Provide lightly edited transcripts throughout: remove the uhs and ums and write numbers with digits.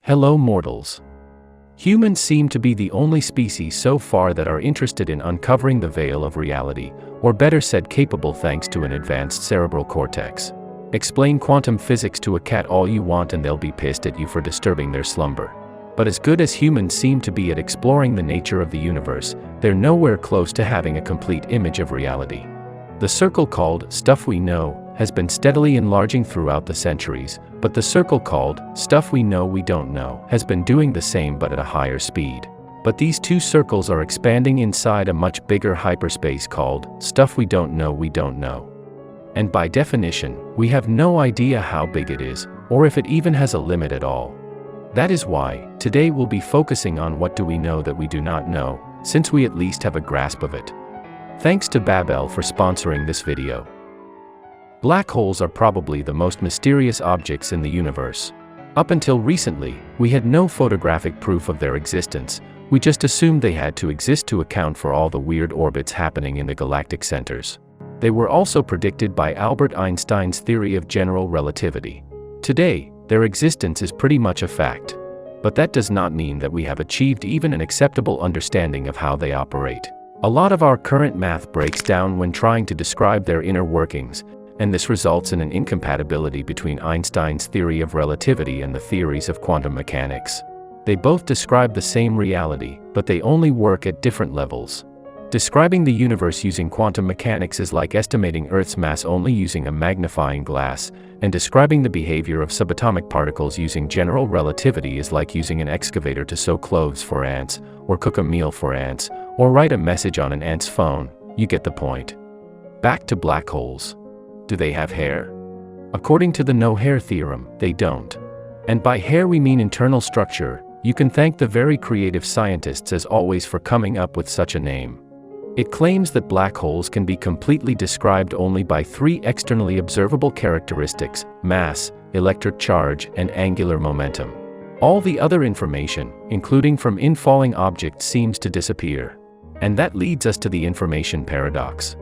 Hello mortals. Humans seem to be the only species so far that are interested in uncovering the veil of reality, or better said capable thanks to an advanced cerebral cortex. Explain quantum physics to a cat all you want and they'll be pissed at you for disturbing their slumber. But as good as humans seem to be at exploring the nature of the universe, they're nowhere close to having a complete image of reality. The circle called stuff we know has been steadily enlarging throughout the centuries, but the circle called stuff we know we don't know has been doing the same but at a higher speed. But these two circles are expanding inside a much bigger hyperspace called stuff we don't know. And by definition, we have no idea how big it is, or if it even has a limit at all. That is why, today we'll be focusing on what do we know that we do not know, since we at least have a grasp of it. Thanks to Pavel for sponsoring this video. Black holes are probably the most mysterious objects in the universe. Up until recently, we had no photographic proof of their existence, we just assumed they had to exist to account for all the weird orbits happening in the galactic centers. They were also predicted by Albert Einstein's theory of general relativity. Today, their existence is pretty much a fact. But that does not mean that we have achieved even an acceptable understanding of how they operate. A lot of our current math breaks down when trying to describe their inner workings, and this results in an incompatibility between Einstein's theory of relativity and the theories of quantum mechanics. They both describe the same reality, but they only work at different levels. Describing the universe using quantum mechanics is like estimating Earth's mass only using a magnifying glass, and describing the behavior of subatomic particles using general relativity is like using an excavator to sew clothes for ants, or cook a meal for ants, or write a message on an ant's phone. You get the point. Back to black holes. Do they have hair? According to the no-hair theorem, they don't. And by hair we mean internal structure. You can thank the very creative scientists as always for coming up with such a name. It claims that black holes can be completely described only by three externally observable characteristics: mass, electric charge, and angular momentum. All the other information, including from infalling objects, seems to disappear. And that leads us to the information paradox.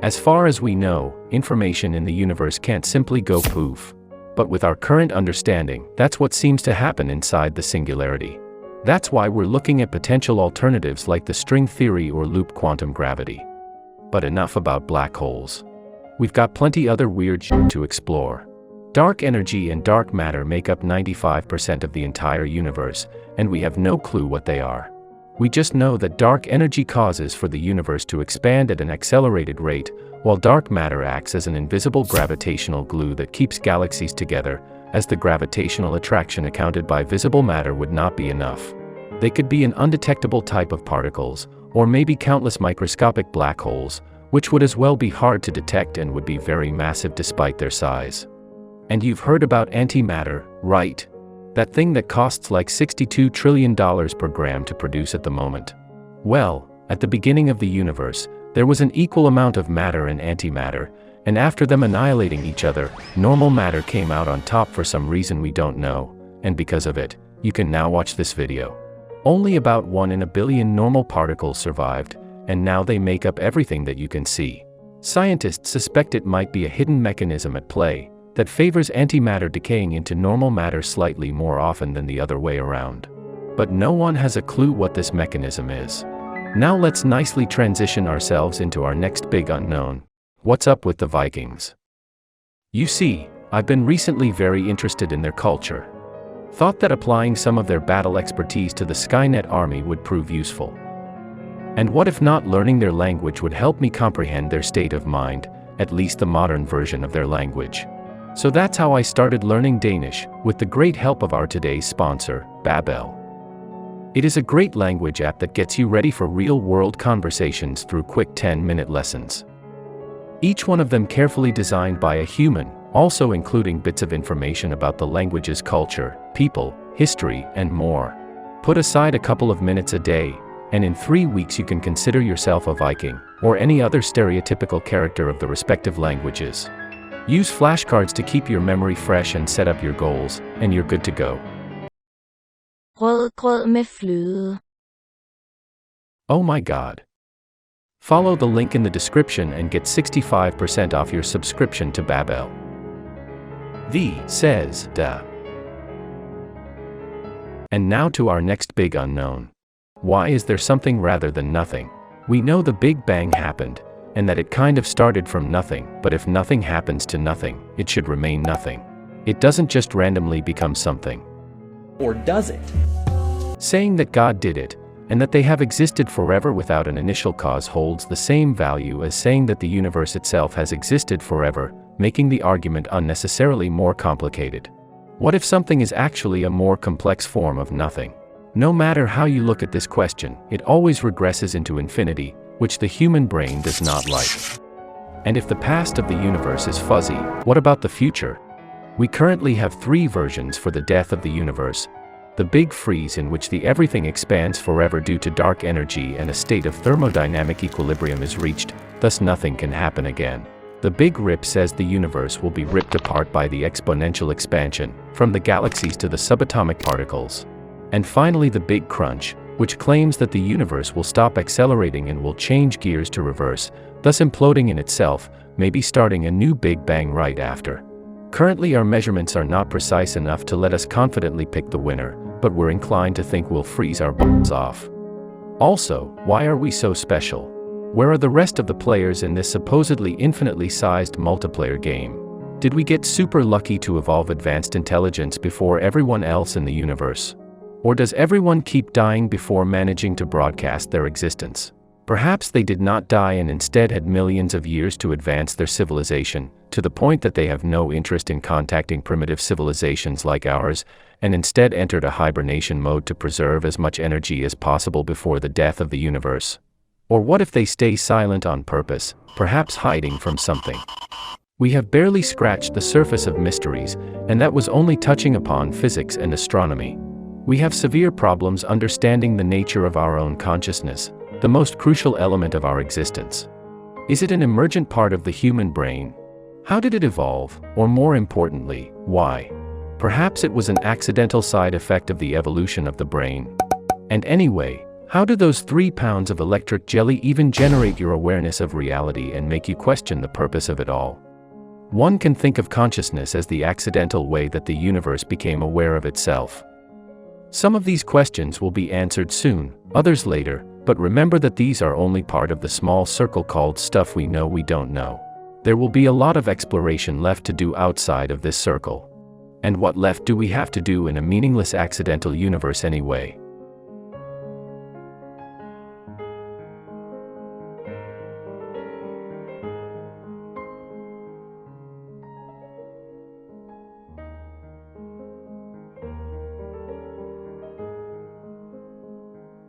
As far as we know, information in the universe can't simply go poof. But with our current understanding, that's what seems to happen inside the singularity. That's why we're looking at potential alternatives like the string theory or loop quantum gravity. But enough about black holes. We've got plenty other weird shit to explore. Dark energy and dark matter make up 95% of the entire universe, and we have no clue what they are. We just know that dark energy causes for the universe to expand at an accelerated rate, while dark matter acts as an invisible gravitational glue that keeps galaxies together, as the gravitational attraction accounted by visible matter would not be enough. They could be an undetectable type of particles, or maybe countless microscopic black holes, which would as well be hard to detect and would be very massive despite their size. And you've heard about antimatter, right? That thing that costs like $62 trillion per gram to produce at the moment. Well, at the beginning of the universe, there was an equal amount of matter and antimatter, and after them annihilating each other, normal matter came out on top for some reason we don't know, and because of it, you can now watch this video. Only about 1 in a billion normal particles survived, and now they make up everything that you can see. Scientists suspect it might be a hidden mechanism at play that favors antimatter decaying into normal matter slightly more often than the other way around. But no one has a clue what this mechanism is. Now let's nicely transition ourselves into our next big unknown. What's up with the Vikings? You see, I've been recently very interested in their culture. Thought that applying some of their battle expertise to the Skynet army would prove useful. And what if not learning their language would help me comprehend their state of mind, at least the modern version of their language? So that's how I started learning Danish, with the great help of our today's sponsor, Pavel. It is a great language app that gets you ready for real-world conversations through quick 10-minute lessons. Each one of them carefully designed by a human, also including bits of information about the language's culture, people, history, and more. Put aside a couple of minutes a day, and in 3 weeks you can consider yourself a Viking, or any other stereotypical character of the respective languages. Use flashcards to keep your memory fresh and set up your goals, and you're good to go. Rødgrød med fløde. Oh my god. Follow the link in the description and get 65% off your subscription to Pavel. The says da. And now to our next big unknown. Why is there something rather than nothing? We know the Big Bang happened, and that it kind of started from nothing, but if nothing happens to nothing, it should remain nothing. It doesn't just randomly become something. Or does it? Saying that God did it, and that they have existed forever without an initial cause holds the same value as saying that the universe itself has existed forever, making the argument unnecessarily more complicated. What if something is actually a more complex form of nothing? No matter how you look at this question, it always regresses into infinity, which the human brain does not like. And if the past of the universe is fuzzy, what about the future? We currently have 3 versions for the death of the universe. The Big Freeze, in which the everything expands forever due to dark energy and a state of thermodynamic equilibrium is reached, thus nothing can happen again. The Big Rip says the universe will be ripped apart by the exponential expansion, from the galaxies to the subatomic particles. And finally the Big Crunch, which claims that the universe will stop accelerating and will change gears to reverse, thus imploding in itself, maybe starting a new Big Bang right after. Currently our measurements are not precise enough to let us confidently pick the winner, but we're inclined to think we'll freeze our butts off. Also, why are we so special? Where are the rest of the players in this supposedly infinitely sized multiplayer game? Did we get super lucky to evolve advanced intelligence before everyone else in the universe? Or does everyone keep dying before managing to broadcast their existence? Perhaps they did not die and instead had millions of years to advance their civilization, to the point that they have no interest in contacting primitive civilizations like ours, and instead entered a hibernation mode to preserve as much energy as possible before the death of the universe. Or what if they stay silent on purpose, perhaps hiding from something? We have barely scratched the surface of mysteries, and that was only touching upon physics and astronomy. We have severe problems understanding the nature of our own consciousness, the most crucial element of our existence. Is it an emergent part of the human brain? How did it evolve, or more importantly, why? Perhaps it was an accidental side effect of the evolution of the brain. And anyway, how do those 3 pounds of electric jelly even generate your awareness of reality and make you question the purpose of it all? One can think of consciousness as the accidental way that the universe became aware of itself. Some of these questions will be answered soon, others later, but remember that these are only part of the small circle called stuff we know we don't know. There will be a lot of exploration left to do outside of this circle. And what left do we have to do in a meaningless accidental universe anyway?